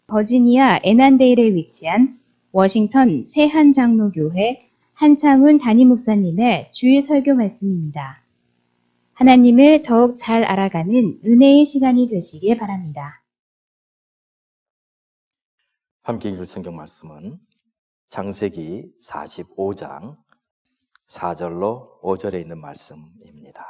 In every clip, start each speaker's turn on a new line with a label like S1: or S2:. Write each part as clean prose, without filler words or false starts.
S1: 버지니아 애난데일에 위치한 워싱턴 새한장로교회 한창훈 담임 목사님의 주일 설교 말씀입니다. 하나님을 더욱 잘 알아가는 은혜의 시간이 되시길 바랍니다.
S2: 함께 읽을 성경 말씀은 창세기 45장 4절로 5절에 있는 말씀입니다.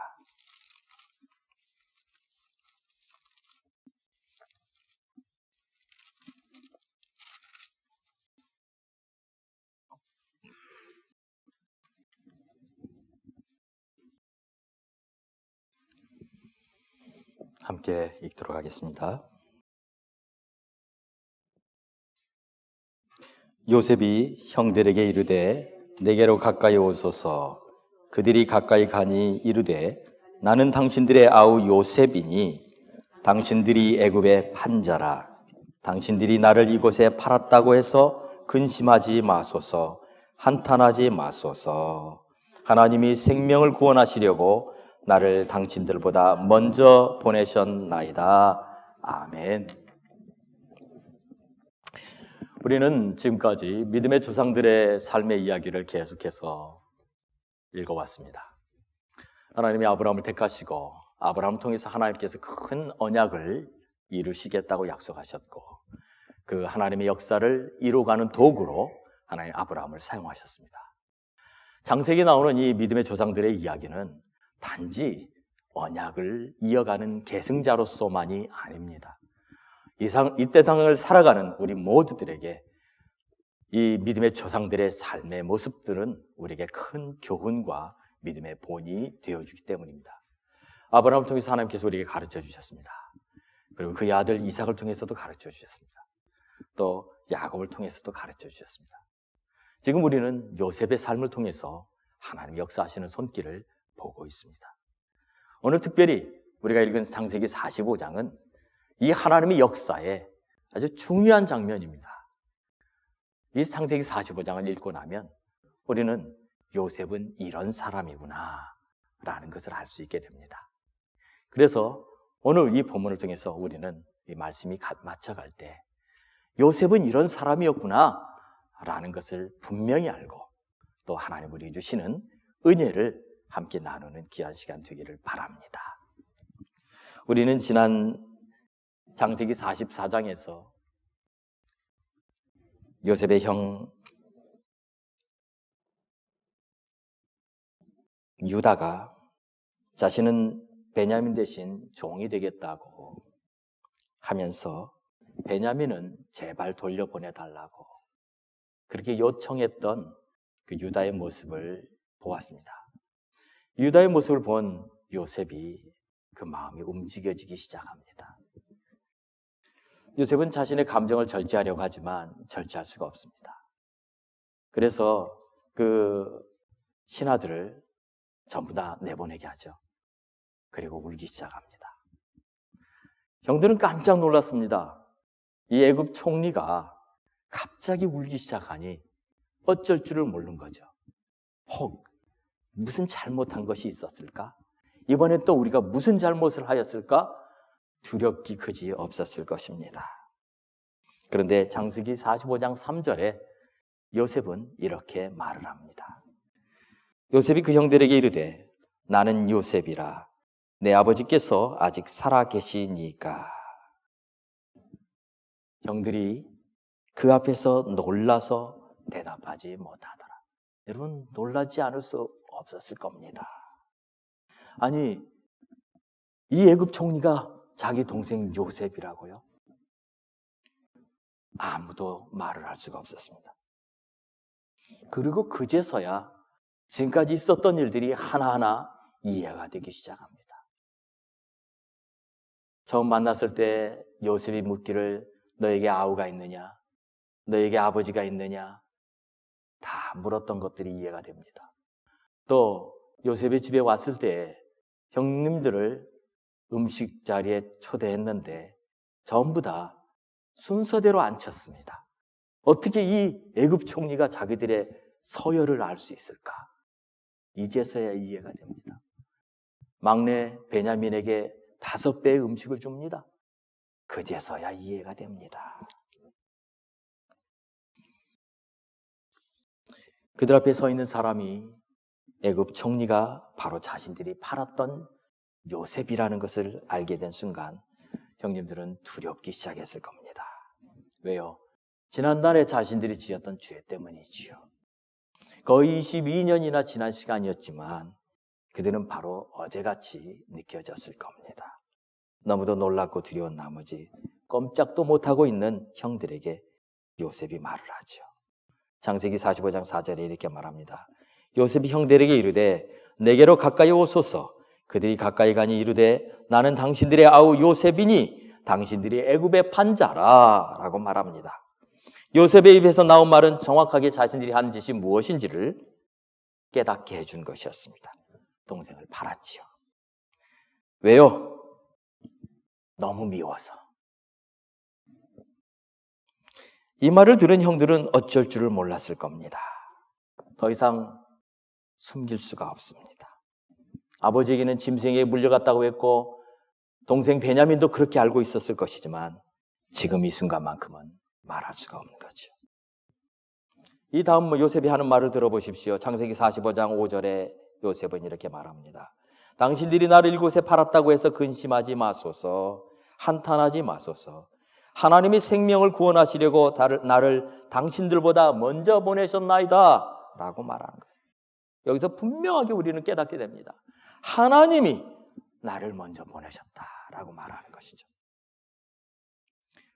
S2: 함께 읽도록 하겠습니다. 요셉이 형들에게 이르되 내게로 가까이 오소서. 그들이 가까이 가니 이르되 나는 당신들의 아우 요셉이니 당신들이 애굽의 판자라. 당신들이 나를 이곳에 팔았다고 해서 근심하지 마소서. 한탄하지 마소서. 하나님이 생명을 구원하시려고 나를 당신들보다 먼저 보내셨나이다. 아멘. 우리는 지금까지 믿음의 조상들의 삶의 이야기를 계속해서 읽어왔습니다. 하나님이 아브라함을 택하시고 아브라함을 통해서 하나님께서 큰 언약을 이루시겠다고 약속하셨고 그 하나님의 역사를 이루어가는 도구로 하나님 아브라함을 사용하셨습니다. 창세기에 나오는 이 믿음의 조상들의 이야기는 단지 언약을 이어가는 계승자로서만이 아닙니다. 이 세상을 살아가는 우리 모두들에게 이 믿음의 조상들의 삶의 모습들은 우리에게 큰 교훈과 믿음의 본이 되어주기 때문입니다. 아브라함을 통해서 하나님께서 우리에게 가르쳐 주셨습니다. 그리고 그의 아들 이삭을 통해서도 가르쳐 주셨습니다. 또 야곱을 통해서도 가르쳐 주셨습니다. 지금 우리는 요셉의 삶을 통해서 하나님 역사하시는 손길을 보고 있습니다. 오늘 특별히 우리가 읽은 창세기 45장은 이 하나님의 역사에 아주 중요한 장면입니다. 이 창세기 45장을 읽고 나면 우리는 요셉은 이런 사람이구나 라는 것을 알 수 있게 됩니다. 그래서 오늘 이 본문을 통해서 우리는 이 말씀이 맞춰갈 때 요셉은 이런 사람이었구나 라는 것을 분명히 알고 또 하나님 우리에게 주시는 은혜를 함께 나누는 귀한 시간 되기를 바랍니다. 우리는 지난 창세기 44장에서 요셉의 형 유다가 자신은 베냐민 대신 종이 되겠다고 하면서 베냐민은 제발 돌려보내달라고 그렇게 요청했던 그 유다의 모습을 보았습니다. 유다의 모습을 본 요셉이 그 마음이 움직여지기 시작합니다. 요셉은 자신의 감정을 절제하려고 하지만 절제할 수가 없습니다. 그래서 그 신하들을 전부 다 내보내게 하죠. 그리고 울기 시작합니다. 형들은 깜짝 놀랐습니다. 이 애굽 총리가 갑자기 울기 시작하니 어쩔 줄을 모르는 거죠. 혹 무슨 잘못한 것이 있었을까? 이번에 또 우리가 무슨 잘못을 하였을까? 두렵기 그지 없었을 것입니다. 그런데 창세기 45장 3절에 요셉은 이렇게 말을 합니다. 요셉이 그 형들에게 이르되 나는 요셉이라 내 아버지께서 아직 살아 계시니까. 형들이 그 앞에서 놀라서 대답하지 못하더라. 여러분 놀라지 않을 수 없었을 겁니다. 아니 이 애굽 총리가 자기 동생 요셉이라고요? 아무도 말을 할 수가 없었습니다. 그리고 그제서야 지금까지 있었던 일들이 하나하나 이해가 되기 시작합니다. 처음 만났을 때 요셉이 묻기를 너에게 아우가 있느냐? 너에게 아버지가 있느냐? 다 물었던 것들이 이해가 됩니다. 또 요셉의 집에 왔을 때 형님들을 음식 자리에 초대했는데 전부 다 순서대로 앉혔습니다. 어떻게 이 애굽 총리가 자기들의 서열을 알 수 있을까? 이제서야 이해가 됩니다. 막내 베냐민에게 5배의 음식을 줍니다. 그제서야 이해가 됩니다. 그들 앞에 서 있는 사람이 애굽 총리가 바로 자신들이 팔았던 요셉이라는 것을 알게 된 순간 형님들은 두렵기 시작했을 겁니다. 왜요? 지난달에 자신들이 지었던 죄 때문이지요. 거의 22년이나 지난 시간이었지만 그들은 바로 어제같이 느껴졌을 겁니다. 너무도 놀랍고 두려운 나머지 꼼짝도 못하고 있는 형들에게 요셉이 말을 하죠. 창세기 45장 4절에 이렇게 말합니다. 요셉이 형들에게 이르되 내게로 가까이 오소서. 그들이 가까이 가니 이르되 나는 당신들의 아우 요셉이니 당신들이 애굽의 판자라 라고 말합니다. 요셉의 입에서 나온 말은 정확하게 자신들이 한 짓이 무엇인지를 깨닫게 해준 것이었습니다. 동생을 팔았지요. 왜요? 너무 미워서. 이 말을 들은 형들은 어쩔 줄을 몰랐을 겁니다. 더 이상 숨길 수가 없습니다. 아버지에게는 짐승에게 물려갔다고 했고 동생 베냐민도 그렇게 알고 있었을 것이지만 지금 이 순간만큼은 말할 수가 없는 거죠. 이 다음 요셉이 하는 말을 들어보십시오. 창세기 45장 5절에 요셉은 이렇게 말합니다. 당신들이 나를 이곳에 팔았다고 해서 근심하지 마소서. 한탄하지 마소서. 하나님이 생명을 구원하시려고 나를 당신들보다 먼저 보내셨나이다 라고 말하는 거예요. 여기서 분명하게 우리는 깨닫게 됩니다. 하나님이 나를 먼저 보내셨다라고 말하는 것이죠.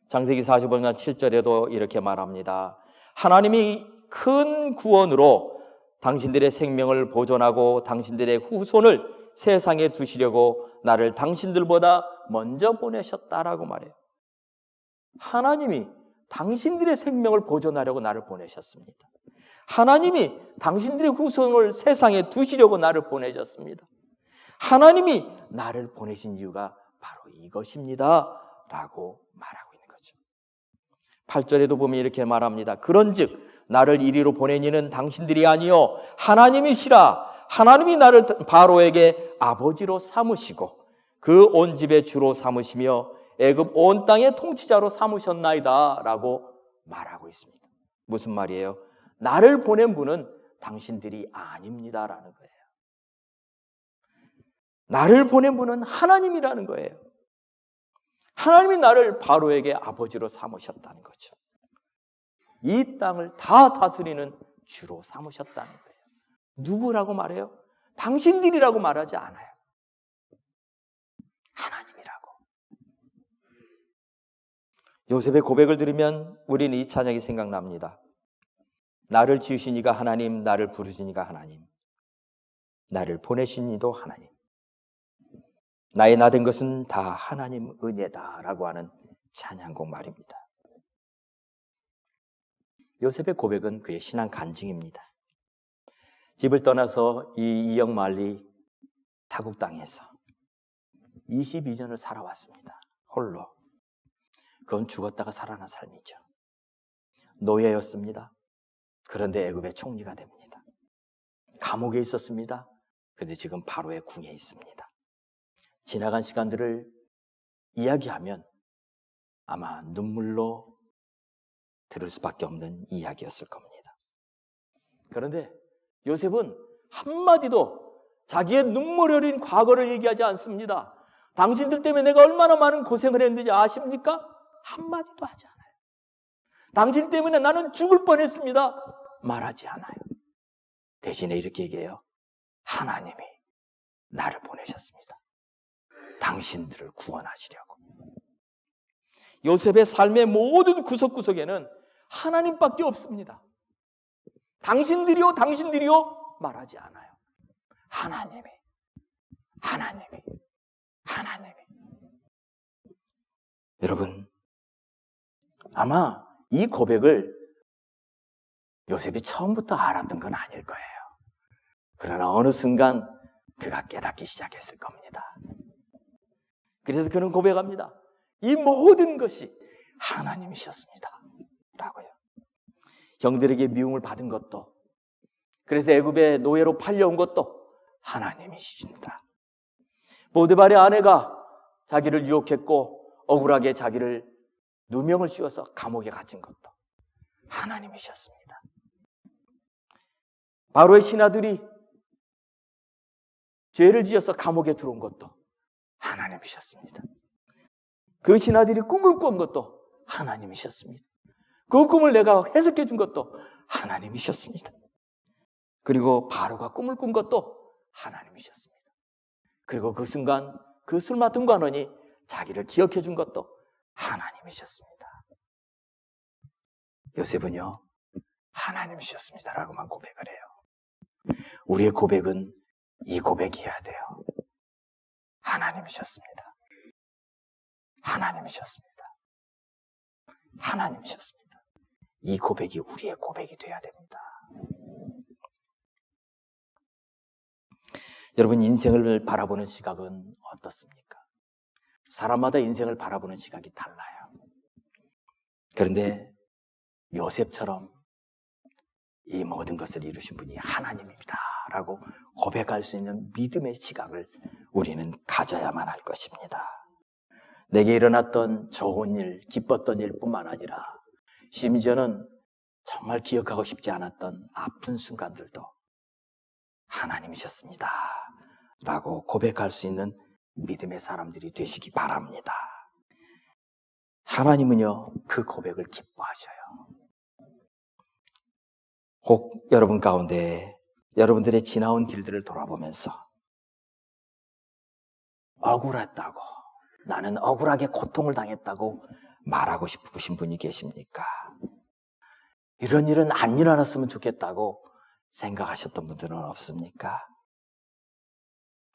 S2: 창세기 45장 7절에도 이렇게 말합니다. 하나님이 큰 구원으로 당신들의 생명을 보존하고 당신들의 후손을 세상에 두시려고 나를 당신들보다 먼저 보내셨다라고 말해요. 하나님이 당신들의 생명을 보존하려고 나를 보내셨습니다. 하나님이 당신들의 후손을 세상에 두시려고 나를 보내셨습니다. 하나님이 나를 보내신 이유가 바로 이것입니다 라고 말하고 있는 거죠. 8절에도 보면 이렇게 말합니다. 그런즉 나를 이리로 보낸 이는 당신들이 아니요 하나님이시라. 하나님이 나를 바로에게 아버지로 삼으시고 그 온 집의 주로 삼으시며 애굽 온 땅의 통치자로 삼으셨나이다 라고 말하고 있습니다. 무슨 말이에요? 나를 보낸 분은 당신들이 아닙니다라는 거예요. 나를 보낸 분은 하나님이라는 거예요. 하나님이 나를 바로에게 아버지로 삼으셨다는 거죠. 이 땅을 다 다스리는 주로 삼으셨다는 거예요. 누구라고 말해요? 당신들이라고 말하지 않아요. 하나님이라고. 요셉의 고백을 들으면 우리는 이 찬양이 생각납니다. 나를 지으신 이가 하나님, 나를 부르신 이가 하나님, 나를 보내신 이도 하나님, 나의 나 된 것은 다 하나님 은혜다라고 하는 찬양곡 말입니다. 요셉의 고백은 그의 신앙 간증입니다. 집을 떠나서 이 이역 말리 타국 땅에서 22년을 살아왔습니다. 홀로. 그건 죽었다가 살아난 삶이죠. 노예였습니다. 그런데 애굽의 총리가 됩니다. 감옥에 있었습니다. 그런데 지금 바로의 궁에 있습니다. 지나간 시간들을 이야기하면 아마 눈물로 들을 수밖에 없는 이야기였을 겁니다. 그런데 요셉은 한마디도 자기의 눈물 어린 과거를 얘기하지 않습니다. 당신들 때문에 내가 얼마나 많은 고생을 했는지 아십니까? 한마디도 하지 않아요. 당신 때문에 나는 죽을 뻔했습니다. 말하지 않아요. 대신에 이렇게 얘기해요. 하나님이 나를 보내셨습니다. 당신들을 구원하시려고. 요셉의 삶의 모든 구석구석에는 하나님밖에 없습니다. 당신들이요, 당신들이요 말하지 않아요. 하나님이. 여러분, 아마 이 고백을 요셉이 처음부터 알았던 건 아닐 거예요. 그러나 어느 순간 그가 깨닫기 시작했을 겁니다. 그래서 그는 고백합니다. 이 모든 것이 하나님이셨습니다 라고요. 형들에게 미움을 받은 것도, 그래서 애굽의 노예로 팔려온 것도 하나님이십니다. 보디발의 아내가 자기를 유혹했고 억울하게 자기를 누명을 씌워서 감옥에 갇힌 것도 하나님이셨습니다. 바로의 신하들이 죄를 지어서 감옥에 들어온 것도 하나님이셨습니다. 그 신하들이 꿈을 꾼 것도 하나님이셨습니다. 그 꿈을 내가 해석해 준 것도 하나님이셨습니다. 그리고 바로가 꿈을 꾼 것도 하나님이셨습니다. 그리고 그 순간 그 술 맡은 관원이 자기를 기억해 준 것도 하나님이셨습니다. 요셉은요, 하나님이셨습니다라고만 고백을 해요. 우리의 고백은 이 고백이어야 돼요. 하나님이셨습니다. 하나님이셨습니다. 하나님이셨습니다. 이 고백이 우리의 고백이 되어야 됩니다. 여러분, 인생을 바라보는 시각은 어떻습니까? 사람마다 인생을 바라보는 시각이 달라요. 그런데 요셉처럼 이 모든 것을 이루신 분이 하나님입니다 라고 고백할 수 있는 믿음의 시각을 우리는 가져야만 할 것입니다. 내게 일어났던 좋은 일, 기뻤던 일뿐만 아니라 심지어는 정말 기억하고 싶지 않았던 아픈 순간들도 하나님이셨습니다 라고 고백할 수 있는 믿음의 사람들이 되시기 바랍니다. 하나님은요, 그 고백을 기뻐하셔요. 혹 여러분 가운데 여러분들의 지나온 길들을 돌아보면서 억울했다고, 나는 억울하게 고통을 당했다고 말하고 싶으신 분이 계십니까? 이런 일은 안 일어났으면 좋겠다고 생각하셨던 분들은 없습니까?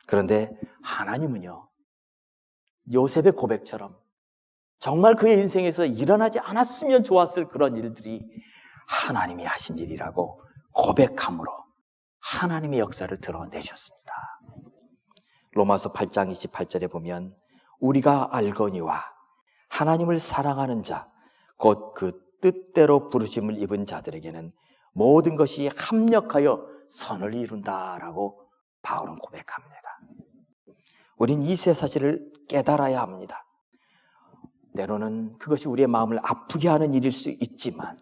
S2: 그런데 하나님은요, 요셉의 고백처럼 정말 그의 인생에서 일어나지 않았으면 좋았을 그런 일들이 하나님이 하신 일이라고 고백함으로 하나님의 역사를 드러내셨습니다. 로마서 8장 28절에 보면 우리가 알거니와 하나님을 사랑하는 자, 곧 그 뜻대로 부르심을 입은 자들에게는 모든 것이 합력하여 선을 이룬다라고 바울은 고백합니다. 우린 이 세 사실을 깨달아야 합니다. 때로는 그것이 우리의 마음을 아프게 하는 일일 수 있지만,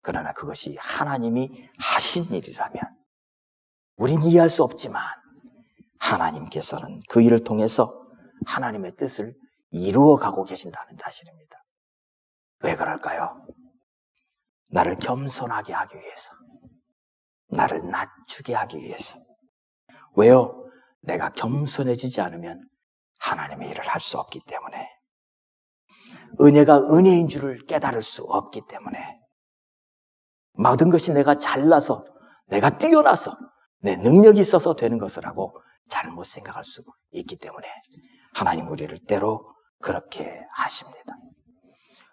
S2: 그러나 그것이 하나님이 하신 일이라면 우린 이해할 수 없지만 하나님께서는 그 일을 통해서 하나님의 뜻을 이루어가고 계신다는 사실입니다. 왜 그럴까요? 나를 겸손하게 하기 위해서, 나를 낮추게 하기 위해서. 왜요? 내가 겸손해지지 않으면 하나님의 일을 할 수 없기 때문에, 은혜가 은혜인 줄을 깨달을 수 없기 때문에, 모든 것이 내가 잘나서, 내가 뛰어나서, 내 능력이 있어서 되는 것을 하고 잘못 생각할 수 있기 때문에 하나님 우리를 때로 그렇게 하십니다.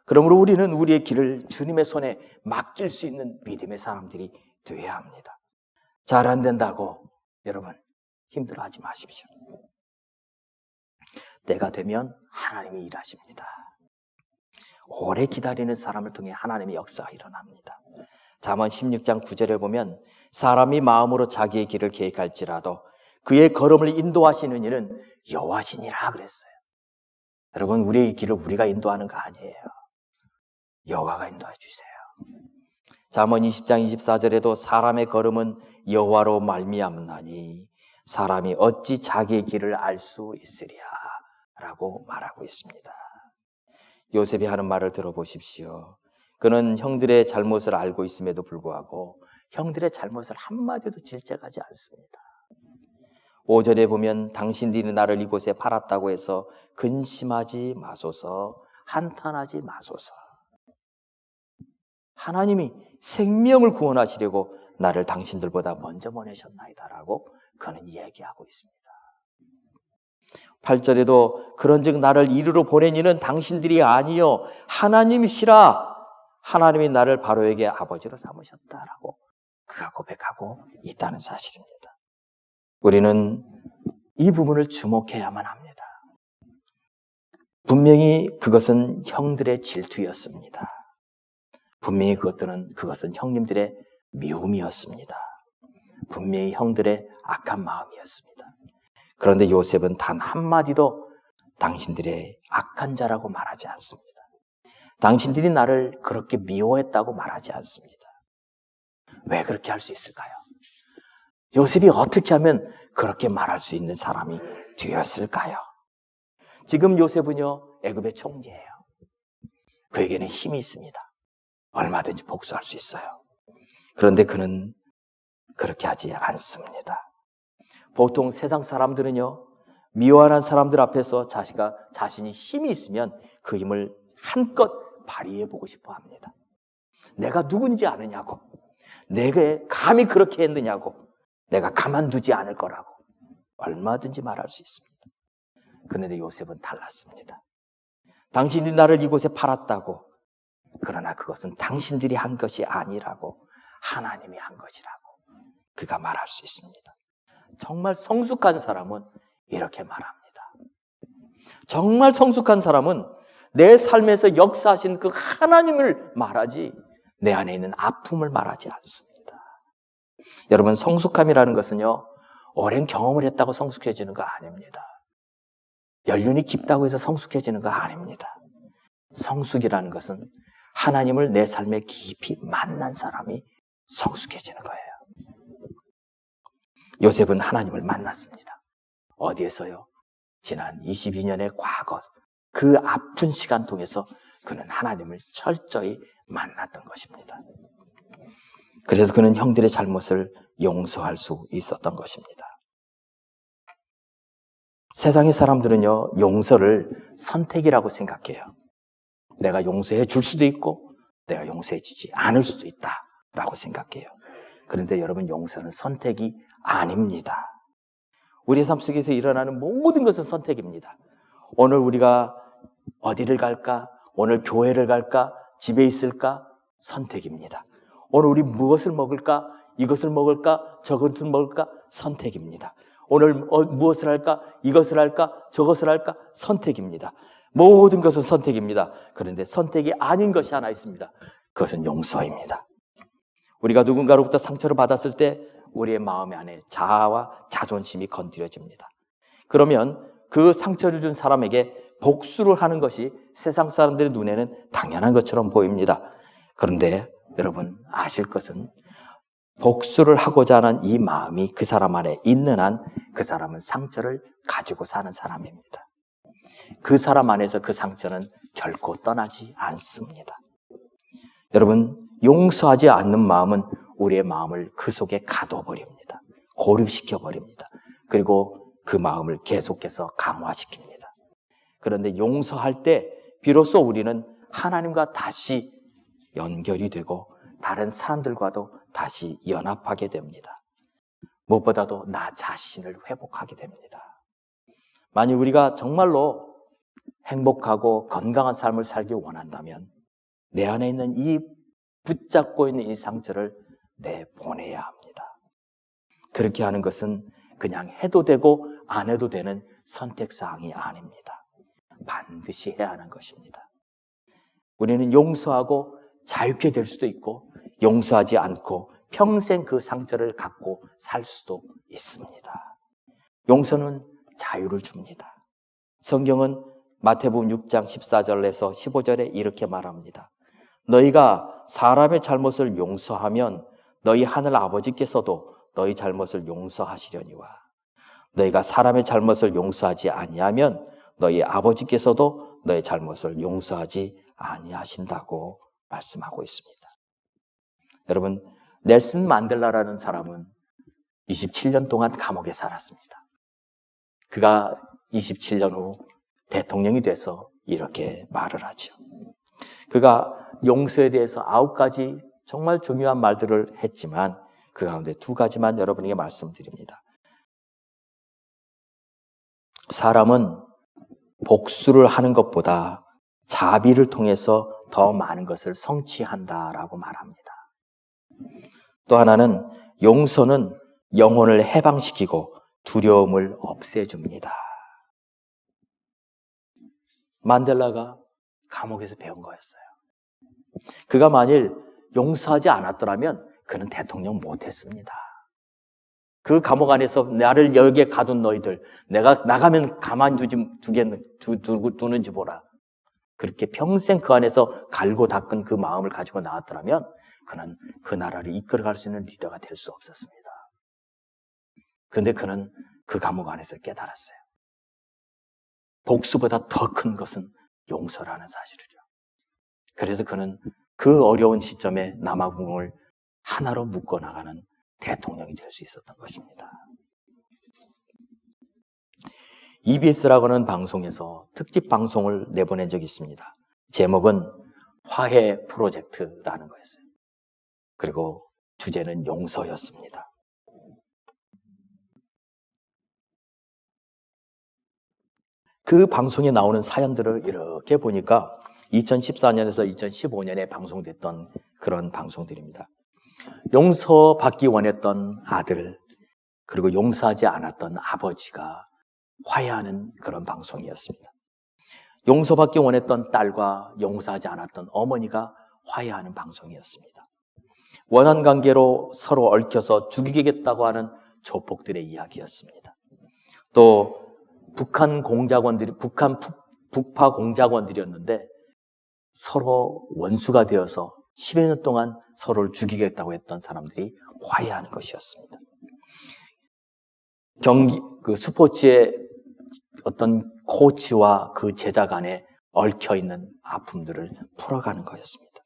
S2: 그러므로 우리는 우리의 길을 주님의 손에 맡길 수 있는 믿음의 사람들이 되어야 합니다. 잘 안 된다고 여러분 힘들어하지 마십시오. 때가 되면 하나님이 일하십니다. 오래 기다리는 사람을 통해 하나님의 역사가 일어납니다. 잠언 16장 9절에 보면 사람이 마음으로 자기의 길을 계획할지라도 그의 걸음을 인도하시는 이는 여호와시니라 그랬어요. 여러분, 우리의 길을 우리가 인도하는 거 아니에요. 여호와가 인도해 주세요. 잠언 20장 24절에도 사람의 걸음은 여호와로 말미암나니 사람이 어찌 자기의 길을 알 수 있으랴 라고 말하고 있습니다. 요셉이 하는 말을 들어보십시오. 그는 형들의 잘못을 알고 있음에도 불구하고 형들의 잘못을 한마디도 질책하지 않습니다. 5절에 보면 당신들이 나를 이곳에 팔았다고 해서 근심하지 마소서, 한탄하지 마소서. 하나님이 생명을 구원하시려고 나를 당신들보다 먼저 보내셨나이다 라고 그는 얘기하고 있습니다. 8절에도 그런즉 나를 이리로 보낸 이는 당신들이 아니요 하나님이시라. 하나님이 나를 바로에게 아버지로 삼으셨다라고 그가 고백하고 있다는 사실입니다. 우리는 이 부분을 주목해야만 합니다. 분명히 그것은 형들의 질투였습니다. 분명히 그것은 형님들의 미움이었습니다. 분명히 형들의 악한 마음이었습니다. 그런데 요셉은 단 한마디도 당신들의 악한 자라고 말하지 않습니다. 당신들이 나를 그렇게 미워했다고 말하지 않습니다. 왜 그렇게 할 수 있을까요? 요셉이 어떻게 하면 그렇게 말할 수 있는 사람이 되었을까요? 지금 요셉은요, 애굽의 총리예요. 그에게는 힘이 있습니다. 얼마든지 복수할 수 있어요. 그런데 그는 그렇게 하지 않습니다. 보통 세상 사람들은요, 미워하는 사람들 앞에서 자신이 힘이 있으면 그 힘을 한껏 발휘해보고 싶어 합니다. 내가 누군지 아느냐고, 내가 감히 그렇게 했느냐고, 내가 가만두지 않을 거라고 얼마든지 말할 수 있습니다. 그런데 요셉은 달랐습니다. 당신이 나를 이곳에 팔았다고, 그러나 그것은 당신들이 한 것이 아니라고, 하나님이 한 것이라고 그가 말할 수 있습니다. 정말 성숙한 사람은 이렇게 말합니다. 정말 성숙한 사람은 내 삶에서 역사하신 그 하나님을 말하지 내 안에 있는 아픔을 말하지 않습니다. 여러분, 성숙함이라는 것은요, 오랜 경험을 했다고 성숙해지는 거 아닙니다. 연륜이 깊다고 해서 성숙해지는 거 아닙니다. 성숙이라는 것은 하나님을 내 삶에 깊이 만난 사람이 성숙해지는 거예요. 요셉은 하나님을 만났습니다. 어디에서요? 지난 22년의 과거, 그 아픈 시간 통해서 그는 하나님을 철저히 만났던 것입니다. 그래서 그는 형들의 잘못을 용서할 수 있었던 것입니다. 세상의 사람들은요, 용서를 선택이라고 생각해요. 내가 용서해 줄 수도 있고 내가 용서해 주지 않을 수도 있다라고 생각해요. 그런데 여러분, 용서는 선택이 아닙니다. 우리의 삶 속에서 일어나는 모든 것은 선택입니다. 오늘 우리가 어디를 갈까? 오늘 교회를 갈까? 집에 있을까? 선택입니다. 오늘 우리 무엇을 먹을까? 이것을 먹을까? 저것을 먹을까? 선택입니다. 오늘 무엇을 할까? 이것을 할까? 저것을 할까? 선택입니다. 모든 것은 선택입니다. 그런데 선택이 아닌 것이 하나 있습니다. 그것은 용서입니다. 우리가 누군가로부터 상처를 받았을 때 우리의 마음 안에 자아와 자존심이 건드려집니다. 그러면 그 상처를 준 사람에게 복수를 하는 것이 세상 사람들의 눈에는 당연한 것처럼 보입니다. 그런데 여러분, 아실 것은 복수를 하고자 하는 이 마음이 그 사람 안에 있는 한 그 사람은 상처를 가지고 사는 사람입니다. 그 사람 안에서 그 상처는 결코 떠나지 않습니다. 여러분, 용서하지 않는 마음은 우리의 마음을 그 속에 가둬버립니다. 고립시켜버립니다. 그리고 그 마음을 계속해서 강화시킵니다. 그런데 용서할 때 비로소 우리는 하나님과 다시 연결이 되고 다른 사람들과도 다시 연합하게 됩니다. 무엇보다도 나 자신을 회복하게 됩니다. 만일 우리가 정말로 행복하고 건강한 삶을 살기 원한다면 내 안에 있는 이 붙잡고 있는 이 상처를 내보내야 합니다. 그렇게 하는 것은 그냥 해도 되고 안 해도 되는 선택사항이 아닙니다. 반드시 해야 하는 것입니다. 우리는 용서하고 자유케 될 수도 있고 용서하지 않고 평생 그 상처를 갖고 살 수도 있습니다. 용서는 자유를 줍니다. 성경은 마태복음 6장 14절에서 15절에 이렇게 말합니다. 너희가 사람의 잘못을 용서하면 너희 하늘 아버지께서도 너희 잘못을 용서하시려니와 너희가 사람의 잘못을 용서하지 아니하면 너희 아버지께서도 너희 잘못을 용서하지 아니하신다고 말씀하고 있습니다. 여러분, 넬슨 만델라라는 사람은 27년 동안 감옥에 살았습니다. 그가 27년 후 대통령이 돼서 이렇게 말을 하죠. 그가 용서에 대해서 9가지 정말 중요한 말들을 했지만 그 가운데 2가지만 여러분에게 말씀드립니다. 사람은 복수를 하는 것보다 자비를 통해서 더 많은 것을 성취한다라고 말합니다. 또 하나는 용서는 영혼을 해방시키고 두려움을 없애줍니다. 만델라가 감옥에서 배운 거였어요. 그가 만일 용서하지 않았더라면 그는 대통령 못했습니다. 그 감옥 안에서 나를 여기에 가둔 너희들, 내가 나가면 가만히 두는지 보라. 그렇게 평생 그 안에서 갈고 닦은 그 마음을 가지고 나왔더라면 그는 그 나라를 이끌어갈 수 있는 리더가 될 수 없었습니다. 그런데 그는 그 감옥 안에서 깨달았어요. 복수보다 더 큰 것은 용서라는 사실을요. 그래서 그는 그 어려운 시점에 남아공을 하나로 묶어나가는 대통령이 될 수 있었던 것입니다. EBS라고 하는 방송에서 특집 방송을 내보낸 적이 있습니다. 제목은 화해 프로젝트라는 거였어요. 그리고 주제는 용서였습니다. 그 방송에 나오는 사연들을 이렇게 보니까 2014년에서 2015년에 방송됐던 그런 방송들입니다. 용서받기 원했던 아들, 그리고 용서하지 않았던 아버지가 화해하는 그런 방송이었습니다. 용서받기 원했던 딸과 용서하지 않았던 어머니가 화해하는 방송이었습니다. 원한 관계로 서로 얽혀서 죽이겠다고 하는 조폭들의 이야기였습니다. 또 북한 공작원들이 북파 공작원들이었는데 서로 원수가 되어서 10여 년 동안 서로를 죽이겠다고 했던 사람들이 화해하는 것이었습니다. 스포츠의 어떤 코치와 그 제자 간에 얽혀있는 아픔들을 풀어가는 거였습니다.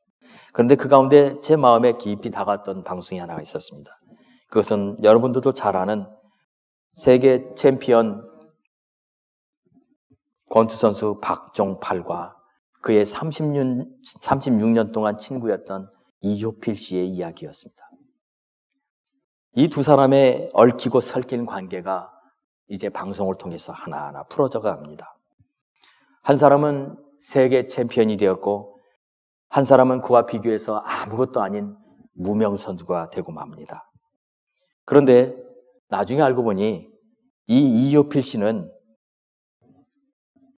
S2: 그런데 그 가운데 제 마음에 깊이 다가왔던 방송이 하나가 있었습니다. 그것은 여러분들도 잘 아는 세계 챔피언 권투 선수 박종팔과 그의 36년 동안 친구였던 이효필 씨의 이야기였습니다. 이 두 사람의 얽히고 설킨 관계가 이제 방송을 통해서 하나하나 풀어져 갑니다. 한 사람은 세계 챔피언이 되었고 한 사람은 그와 비교해서 아무것도 아닌 무명 선수가 되고 맙니다. 그런데 나중에 알고 보니 이 이효필 씨는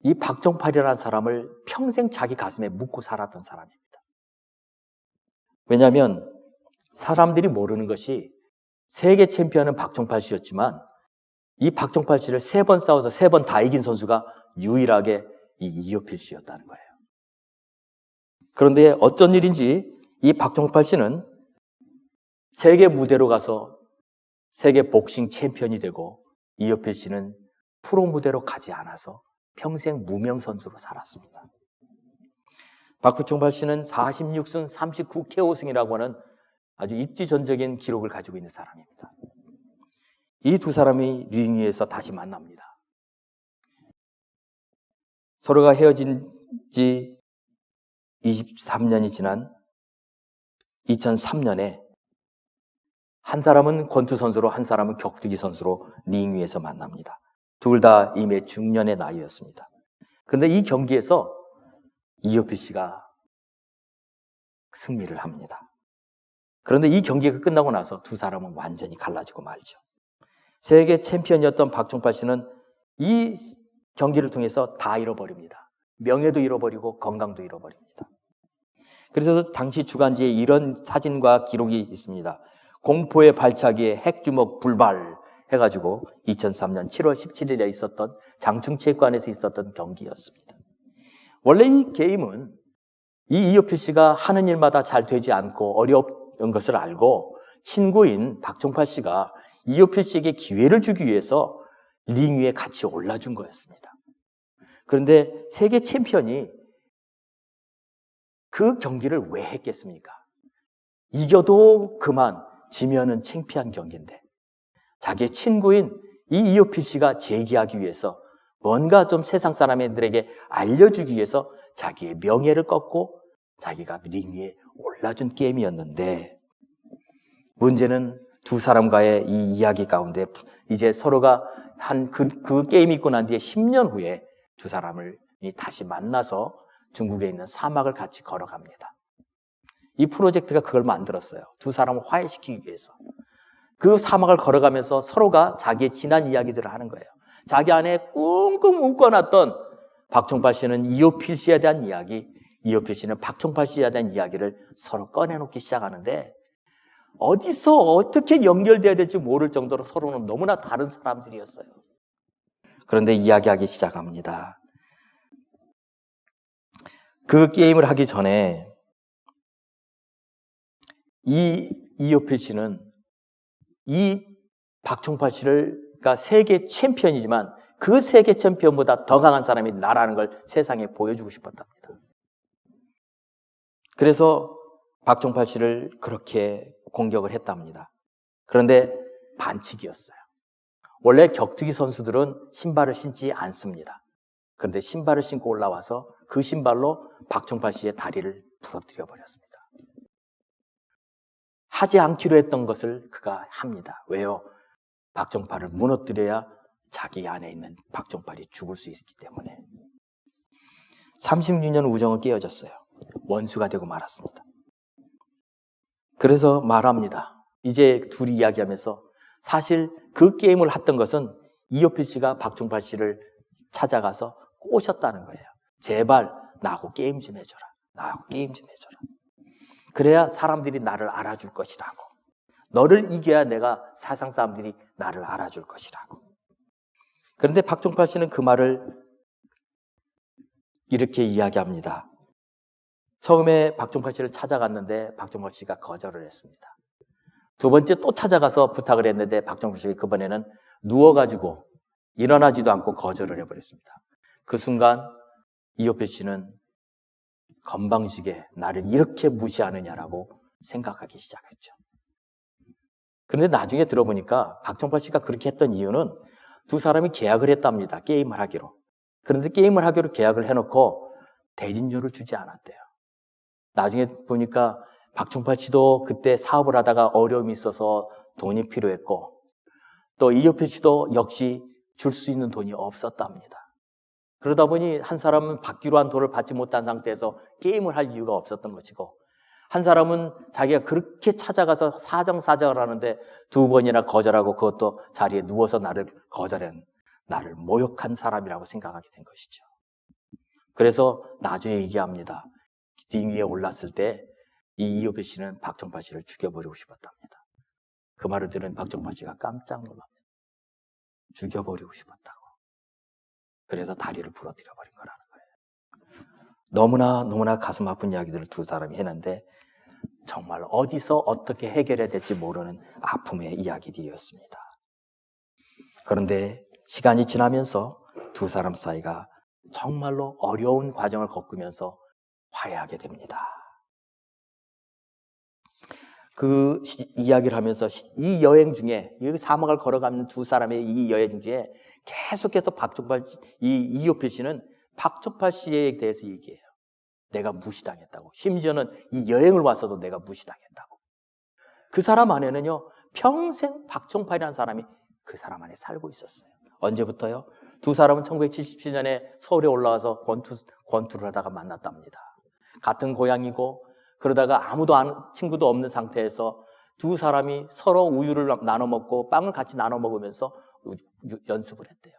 S2: 이 박종팔이라는 사람을 평생 자기 가슴에 묻고 살았던 사람입니다. 왜냐하면 사람들이 모르는 것이 세계 챔피언은 박종팔 씨였지만 이 박종팔 씨를 3번 싸워서 3번 다 이긴 선수가 유일하게 이 이효필 씨였다는 거예요. 그런데 어쩐 일인지 이 박종팔 씨는 세계 무대로 가서 세계 복싱 챔피언이 되고 이효필 씨는 프로 무대로 가지 않아서 평생 무명 선수로 살았습니다. 박종팔 씨는 46승 39KO승이라고 하는 아주 입지전적인 기록을 가지고 있는 사람입니다. 이 두 사람이 링 위에서 다시 만납니다. 서로가 헤어진 지 23년이 지난 2003년에 한 사람은 권투 선수로 한 사람은 격투기 선수로 링 위에서 만납니다. 둘 다 이미 중년의 나이였습니다. 그런데 이 경기에서 이효필 씨가 승리를 합니다. 그런데 이 경기가 끝나고 나서 두 사람은 완전히 갈라지고 말죠. 세계 챔피언이었던 박종팔 씨는 이 경기를 통해서 다 잃어버립니다. 명예도 잃어버리고 건강도 잃어버립니다. 그래서 당시 주간지에 이런 사진과 기록이 있습니다. 공포의 발차기에 핵주먹 불발 해가지고 2003년 7월 17일에 있었던 장충체육관에서 있었던 경기였습니다. 원래 이 게임은 이 이효필 씨가 하는 일마다 잘 되지 않고 어려운 것을 알고 친구인 박종팔 씨가 이효필 씨에게 기회를 주기 위해서 링 위에 같이 올라준 거였습니다. 그런데 세계 챔피언이 그 경기를 왜 했겠습니까? 이겨도 그만, 지면은 창피한 경기인데 자기의 친구인 이 이효필 씨가 재기하기 위해서 뭔가 좀 세상 사람들에게 알려주기 위해서 자기의 명예를 꺾고 자기가 링 위에 올라준 게임이었는데 문제는 두 사람과의 이 이야기 가운데 이제 서로가 한 그 게임이 있고 난 뒤에 10년 후에 두 사람을 다시 만나서 중국에 있는 사막을 같이 걸어갑니다. 이 프로젝트가 그걸 만들었어요. 두 사람을 화해시키기 위해서. 그 사막을 걸어가면서 서로가 자기의 지난 이야기들을 하는 거예요. 자기 안에 꽁꽁 묶어놨던 박종팔 씨는 이효필 씨에 대한 이야기, 이효필 씨는 박종팔 씨에 대한 이야기를 서로 꺼내놓기 시작하는데 어디서 어떻게 연결돼야 될지 모를 정도로 서로는 너무나 다른 사람들이었어요. 그런데 이야기하기 시작합니다. 그 게임을 하기 전에 이 이효필 씨는 이 박종팔 씨를, 그러니까 세계 챔피언이지만 그 세계 챔피언보다 더 강한 사람이 나라는 걸 세상에 보여주고 싶었답니다. 그래서 박종팔 씨를 그렇게 공격을 했답니다. 그런데 반칙이었어요. 원래 격투기 선수들은 신발을 신지 않습니다. 그런데 신발을 신고 올라와서 그 신발로 박종팔 씨의 다리를 부러뜨려 버렸습니다. 하지 않기로 했던 것을 그가 합니다. 왜요? 박종팔을 무너뜨려야 자기 안에 있는 박종팔이 죽을 수 있기 때문에. 36년 우정은 깨어졌어요. 원수가 되고 말았습니다. 그래서 말합니다. 이제 둘이 이야기하면서 사실 그 게임을 했던 것은 이효필 씨가 박종팔 씨를 찾아가서 꼬셨다는 거예요. 제발 나하고 게임 좀 해줘라. 나하고 게임 좀 해줘라. 그래야 사람들이 나를 알아줄 것이라고. 너를 이겨야 내가 세상 사람들이 나를 알아줄 것이라고. 그런데 박종팔 씨는 그 말을 이렇게 이야기합니다. 처음에 박종팔 씨를 찾아갔는데 박종팔 씨가 거절을 했습니다. 두 번째 또 찾아가서 부탁을 했는데 박종팔 씨가 그번에는 누워가지고 일어나지도 않고 거절을 해버렸습니다. 그 순간 이효필 씨는 건방지게 나를 이렇게 무시하느냐라고 생각하기 시작했죠. 그런데 나중에 들어보니까 박종팔 씨가 그렇게 했던 이유는 두 사람이 계약을 했답니다. 게임을 하기로. 그런데 게임을 하기로 계약을 해놓고 대진료를 주지 않았대요. 나중에 보니까 박종팔 씨도 그때 사업을 하다가 어려움이 있어서 돈이 필요했고 또 이효필 씨도 역시 줄 수 있는 돈이 없었답니다. 그러다 보니 한 사람은 받기로 한 돈을 받지 못한 상태에서 게임을 할 이유가 없었던 것이고 한 사람은 자기가 그렇게 찾아가서 사정사정을 하는데 두 번이나 거절하고 그것도 자리에 누워서 나를 거절한, 나를 모욕한 사람이라고 생각하게 된 것이죠. 그래서 나중에 얘기합니다. 링 위에 올랐을 때 이 이효필 씨는 박종팔 씨를 죽여버리고 싶었답니다. 그 말을 들은 박종팔 씨가 깜짝 놀랍니다. 죽여버리고 싶었다고. 그래서 다리를 부러뜨려 버린 거라는 거예요. 너무나 가슴 아픈 이야기들을 두 사람이 했는데 정말 어디서 어떻게 해결해야 될지 모르는 아픔의 이야기들이었습니다. 그런데 시간이 지나면서 두 사람 사이가 정말로 어려운 과정을 겪으면서 화해하게 됩니다. 그 이야기를 하면서 이 여행 중에 여기 사막을 걸어가는 두 사람의 이 여행 중에 계속해서 이효필 씨는 박종팔 씨에 대해서 얘기해요. 내가 무시당했다고. 심지어는 이 여행을 와서도 내가 무시당했다고. 그 사람 안에는요, 평생 박종팔이라는 사람이 그 사람 안에 살고 있었어요. 언제부터요? 두 사람은 1977년에 서울에 올라와서 권투를 하다가 만났답니다. 같은 고향이고 그러다가 아무도 친구도 없는 상태에서 두 사람이 서로 우유를 나눠 먹고 빵을 같이 나눠 먹으면서 연습을 했대요.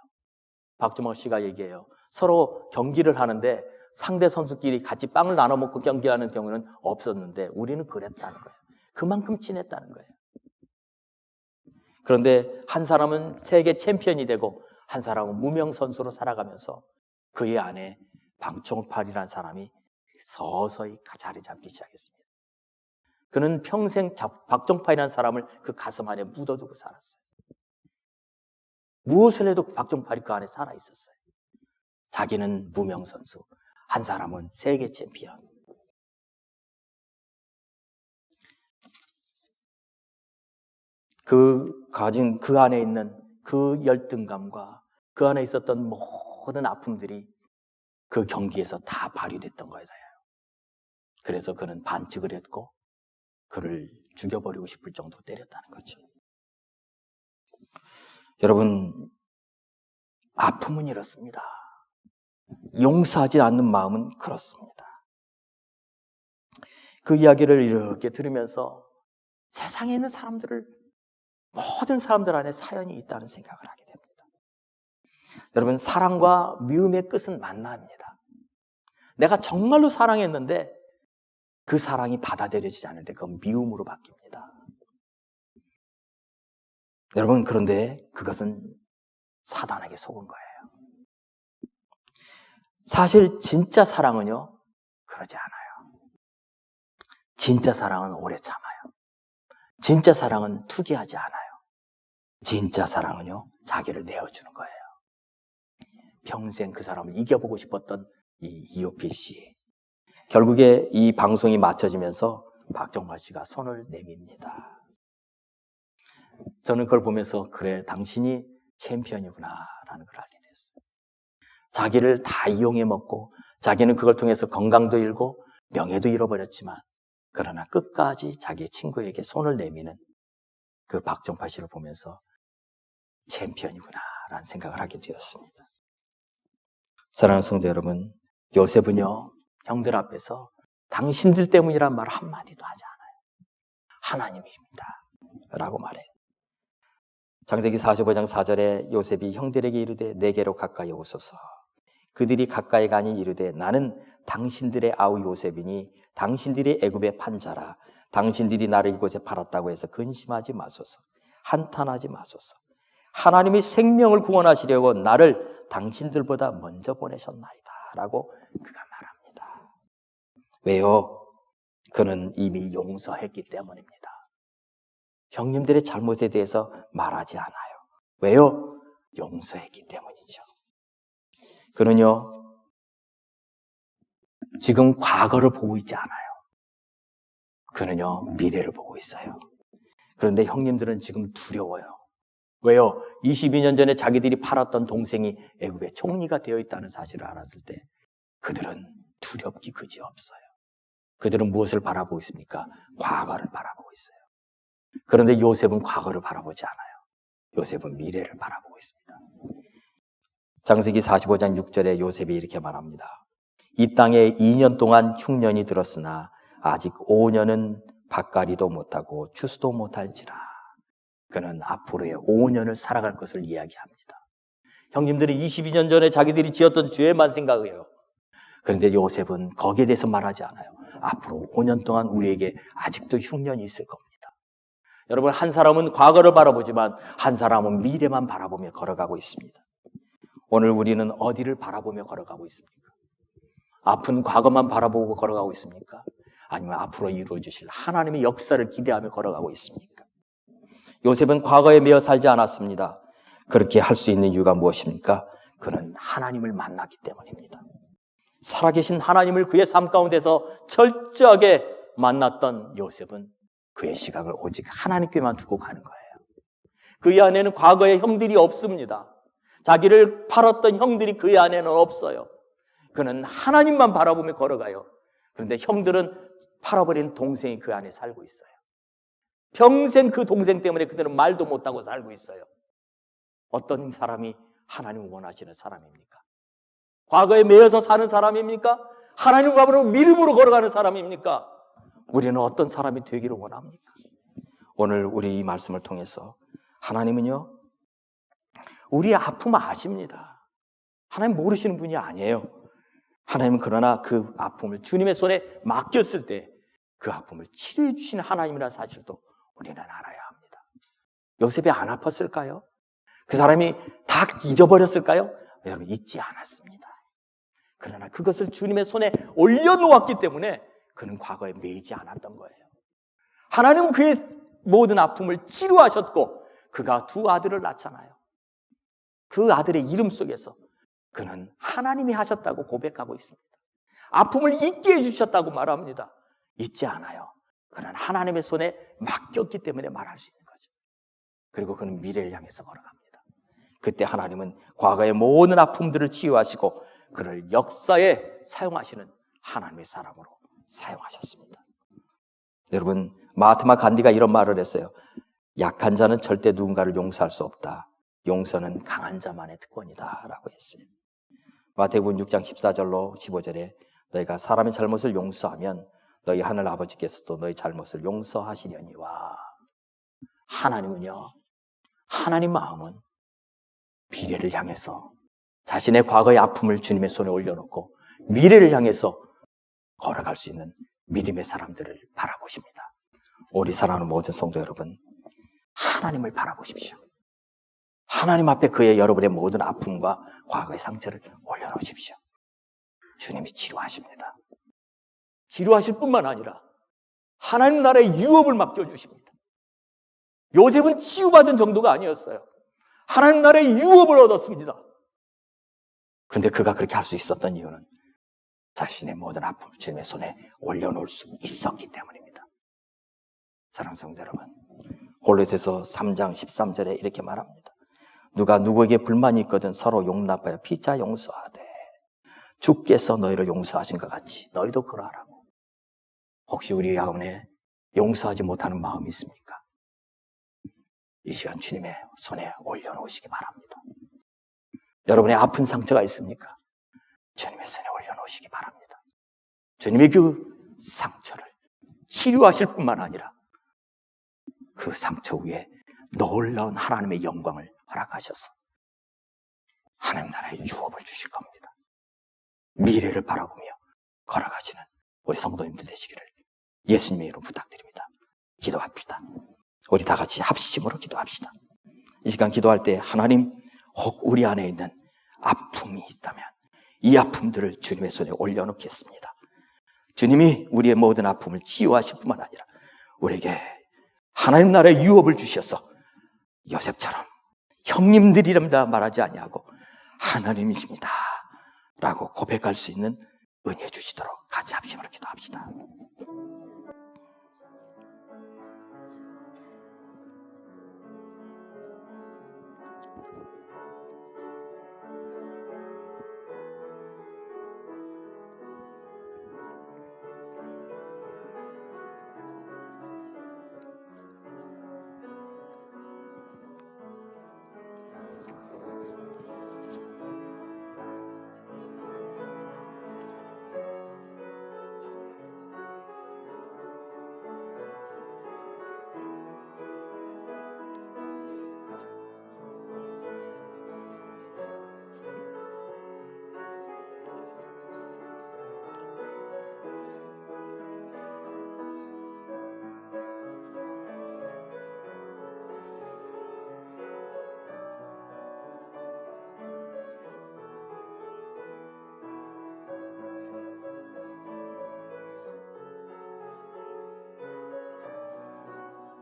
S2: 박종팔 씨가 얘기해요. 서로 경기를 하는데 상대 선수끼리 같이 빵을 나눠 먹고 경기하는 경우는 없었는데 우리는 그랬다는 거예요. 그만큼 친했다는 거예요. 그런데 한 사람은 세계 챔피언이 되고 한 사람은 무명 선수로 살아가면서 그의 안에 박종팔이라는 사람이 서서히 자리 잡기 시작했습니다. 그는 평생 박종팔이라는 사람을 그 가슴 안에 묻어두고 살았어요. 무엇을 해도 박종팔이 그 안에 살아있었어요. 자기는 무명 선수, 한 사람은 세계 챔피언. 가진 그 안에 있는 그 열등감과 그 안에 있었던 모든 아픔들이 그 경기에서 다 발휘됐던 거예요. 그래서 그는 반칙을 했고 그를 죽여버리고 싶을 정도로 때렸다는 거죠. 여러분, 아픔은 이렇습니다. 용서하지 않는 마음은 그렇습니다. 그 이야기를 이렇게 들으면서 세상에 있는 모든 사람들 안에 사연이 있다는 생각을 하게 됩니다. 여러분, 사랑과 미움의 끝은 만남입니다. 내가 정말로 사랑했는데 그 사랑이 받아들여지지 않을 때 그건 미움으로 바뀝니다. 여러분, 그런데 그것은 사단에게 속은 거예요. 사실 진짜 사랑은요, 그러지 않아요. 진짜 사랑은 오래 참아요. 진짜 사랑은 투기하지 않아요. 진짜 사랑은요, 자기를 내어주는 거예요. 평생 그 사람을 이겨보고 싶었던 이 이효필 씨. 결국에 이 방송이 마쳐지면서 박정화 씨가 손을 내밉니다. 저는 그걸 보면서 그래, 당신이 챔피언이구나 라는 걸 알게 됐어요. 자기를 다 이용해 먹고 자기는 그걸 통해서 건강도 잃고 명예도 잃어버렸지만 그러나 끝까지 자기의 친구에게 손을 내미는 그 박정화 씨를 보면서 챔피언이구나 라는 생각을 하게 되었습니다. 사랑하는 성도 여러분, 요셉은요, 형들 앞에서 당신들 때문이란 말 한마디도 하지 않아요. 하나님입니다 라고 말해요. 창세기 45장 4절에 요셉이 형들에게 이르되 내게로 가까이 오소서. 그들이 가까이 가니 이르되 나는 당신들의 아우 요셉이니 당신들이 애굽에 판 자라. 당신들이 나를 이곳에 팔았다고 해서 근심하지 마소서. 한탄하지 마소서. 하나님이 생명을 구원하시려고 나를 당신들보다 먼저 보내셨나이다 라고 그가 말합니다. 왜요? 그는 이미 용서했기 때문입니다. 형님들의 잘못에 대해서 말하지 않아요. 왜요? 용서했기 때문이죠. 그는요, 지금 과거를 보고 있지 않아요. 그는요, 미래를 보고 있어요. 그런데 형님들은 지금 두려워요. 왜요? 22년 전에 자기들이 팔았던 동생이 애굽의 총리가 되어 있다는 사실을 알았을 때 그들은 두렵기 그지없어요. 그들은 무엇을 바라보고 있습니까? 과거를 바라보고 있어요. 그런데 요셉은 과거를 바라보지 않아요. 요셉은 미래를 바라보고 있습니다. 창세기 45장 6절에 요셉이 이렇게 말합니다. 이 땅에 2년 동안 흉년이 들었으나 아직 5년은 밭갈이도 못하고 추수도 못할지라. 그는 앞으로의 5년을 살아갈 것을 이야기합니다. 형님들이 22년 전에 자기들이 지었던 죄만 생각해요. 그런데 요셉은 거기에 대해서 말하지 않아요. 앞으로 5년 동안 우리에게 아직도 흉년이 있을 겁니다. 여러분, 한 사람은 과거를 바라보지만 한 사람은 미래만 바라보며 걸어가고 있습니다. 오늘 우리는 어디를 바라보며 걸어가고 있습니까? 아픈 과거만 바라보고 걸어가고 있습니까? 아니면 앞으로 이루어 주실 하나님의 역사를 기대하며 걸어가고 있습니까? 요셉은 과거에 매여 살지 않았습니다. 그렇게 할 수 있는 이유가 무엇입니까? 그는 하나님을 만났기 때문입니다. 살아계신 하나님을 그의 삶 가운데서 철저하게 만났던 요셉은 그의 시각을 오직 하나님께만 두고 가는 거예요. 그의 안에는 과거의 형들이 없습니다. 자기를 팔았던 형들이 그의 안에는 없어요. 그는 하나님만 바라보며 걸어가요. 그런데 형들은 팔아버린 동생이 그 안에 살고 있어요. 평생 그 동생 때문에 그들은 말도 못하고 살고 있어요. 어떤 사람이 하나님을 원하시는 사람입니까? 과거에 매여서 사는 사람입니까? 하나님을 바라보고 믿음으로 걸어가는 사람입니까? 우리는 어떤 사람이 되기를 원합니까? 오늘 우리 이 말씀을 통해서 하나님은요, 우리의 아픔을 아십니다. 하나님 모르시는 분이 아니에요. 하나님은 그러나 그 아픔을 주님의 손에 맡겼을 때 그 아픔을 치료해 주시는 하나님이라는 사실도 우리는 알아야 합니다. 요셉이 안 아팠을까요? 그 사람이 다 잊어버렸을까요? 여러분, 잊지 않았습니다. 그러나 그것을 주님의 손에 올려놓았기 때문에 그는 과거에 매이지 않았던 거예요. 하나님은 그의 모든 아픔을 치료하셨고 그가 두 아들을 낳잖아요. 그 아들의 이름 속에서 그는 하나님이 하셨다고 고백하고 있습니다. 아픔을 잊게 해주셨다고 말합니다. 잊지 않아요. 그는 하나님의 손에 맡겼기 때문에 말할 수 있는 거죠. 그리고 그는 미래를 향해서 걸어갑니다. 그때 하나님은 과거의 모든 아픔들을 치유하시고 그를 역사에 사용하시는 하나님의 사람으로 사용하셨습니다. 여러분, 마하트마 간디가 이런 말을 했어요. 약한 자는 절대 누군가를 용서할 수 없다. 용서는 강한 자만의 특권이다 라고 했어요. 마태복음 6장 14절로 15절에 너희가 사람의 잘못을 용서하면 너희 하늘 아버지께서도 너희 잘못을 용서하시려니와. 하나님은요, 하나님 마음은 미래를 향해서 자신의 과거의 아픔을 주님의 손에 올려놓고 미래를 향해서 걸어갈 수 있는 믿음의 사람들을 바라보십니다. 우리 사랑하는 모든 성도 여러분, 하나님을 바라보십시오. 하나님 앞에 그의 여러분의 모든 아픔과 과거의 상처를 올려놓으십시오. 주님이 치료하십니다. 치료하실 뿐만 아니라 하나님 나라의 유업을 맡겨주십니다. 요셉은 치유받은 정도가 아니었어요. 하나님 나라의 유업을 얻었습니다. 근데 그가 그렇게 할 수 있었던 이유는 자신의 모든 아픔을 주님의 손에 올려놓을 수 있었기 때문입니다. 사랑하는 성도 여러분, 골로새서 3장 13절에 이렇게 말합니다. 누가 누구에게 불만이 있거든 서로 용납하여 피차 용서하되 주께서 너희를 용서하신 것 같이 너희도 그러하라고. 혹시 우리 가운데 용서하지 못하는 마음이 있습니까? 이 시간 주님의 손에 올려놓으시기 바랍니다. 여러분의 아픈 상처가 있습니까? 주님의 손에 올려놓으시기 바랍니다. 주님이 그 상처를 치료하실 뿐만 아니라 그 상처 위에 놀라운 하나님의 영광을 허락하셔서 하나님 나라의 유업을 주실 겁니다. 미래를 바라보며 걸어가시는 우리 성도님들 되시기를 예수님의 이름으로 부탁드립니다. 기도합시다. 우리 다 같이 합심으로 기도합시다. 이 시간 기도할 때 하나님, 혹 우리 안에 있는 아픔이 있다면 이 아픔들을 주님의 손에 올려놓겠습니다. 주님이 우리의 모든 아픔을 치유하실 뿐만 아니라 우리에게 하나님 나라의 유업을 주셔서 요셉처럼 형님들이랍니다 말하지 아니하고 하나님이십니다 라고 고백할 수 있는 은혜 주시도록 같이 합심으로 기도합시다.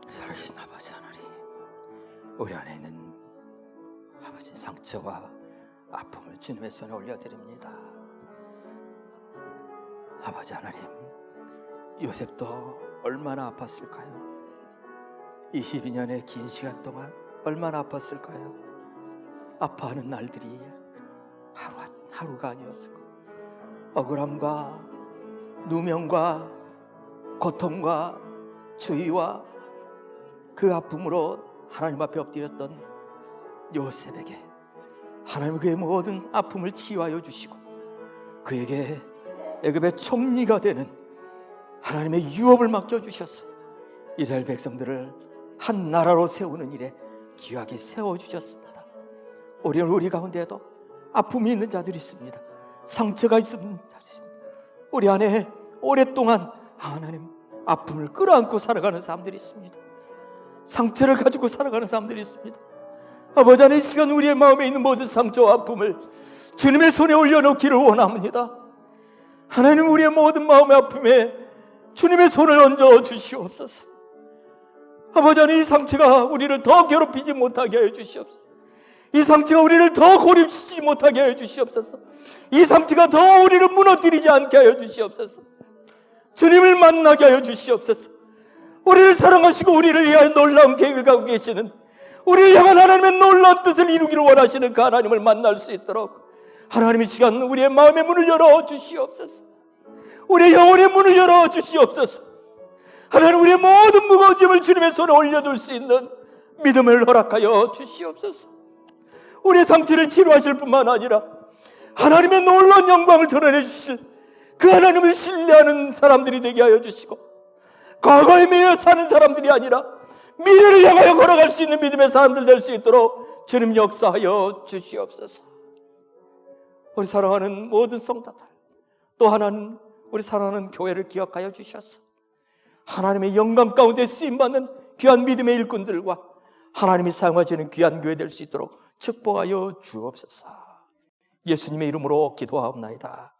S2: 살아계신 아버지 하나님, 우리 안에 있는 아버지 상처와 아픔을 주님의 손에 올려드립니다. 아버지 하나님, 요셉도 얼마나 아팠을까요? 22년의 긴 시간 동안 얼마나 아팠을까요? 아파하는 날들이 하루가 아니었을까? 억울함과 누명과 고통과 주의와 그 아픔으로 하나님 앞에 엎드렸던 요셉에게 하나님 그의 모든 아픔을 치유하여 주시고 그에게 애굽의 총리가 되는 하나님의 유업을 맡겨주셔서 이스라엘 백성들을 한 나라로 세우는 일에 귀하게 세워주셨습니다. 오늘 우리 가운데에도 아픔이 있는 자들이 있습니다. 상처가 있는 자들이 있습니다. 우리 안에 오랫동안 하나님 아픔을 끌어안고 살아가는 사람들이 있습니다. 상처를 가지고 살아가는 사람들이 있습니다. 아버지 하나님, 이 시간 우리의 마음에 있는 모든 상처와 아픔을 주님의 손에 올려놓기를 원합니다. 하나님, 우리의 모든 마음의 아픔에 주님의 손을 얹어 주시옵소서. 아버지 하나님, 이 상처가 우리를 더 괴롭히지 못하게 하여 주시옵소서. 이 상처가 우리를 더 고립시키지 못하게 하여 주시옵소서. 이 상처가 더 우리를 무너뜨리지 않게 하여 주시옵소서. 주님을 만나게 하여 주시옵소서. 우리를 사랑하시고 우리를 위하여 놀라운 계획을 갖고 계시는, 우리를 향한 하나님의 놀라운 뜻을 이루기를 원하시는 그 하나님을 만날 수 있도록 하나님 이 시간 우리의 마음의 문을 열어 주시옵소서. 우리의 영혼의 문을 열어 주시옵소서. 하나님, 우리의 모든 무거운 짐을 주님의 손에 올려둘 수 있는 믿음을 허락하여 주시옵소서. 우리의 상처를 치료하실 뿐만 아니라 하나님의 놀라운 영광을 드러내 주실 그 하나님을 신뢰하는 사람들이 되게 하여 주시고, 과거에 매여 사는 사람들이 아니라 미래를 향하여 걸어갈 수 있는 믿음의 사람들 될 수 있도록 주님 역사하여 주시옵소서. 우리 사랑하는 모든 성도들, 또 하나는 우리 사랑하는 교회를 기억하여 주셔서 하나님의 영광 가운데 쓰임받는 귀한 믿음의 일꾼들과 하나님이 사용하시는 귀한 교회 될 수 있도록 축복하여 주옵소서. 예수님의 이름으로 기도하옵나이다.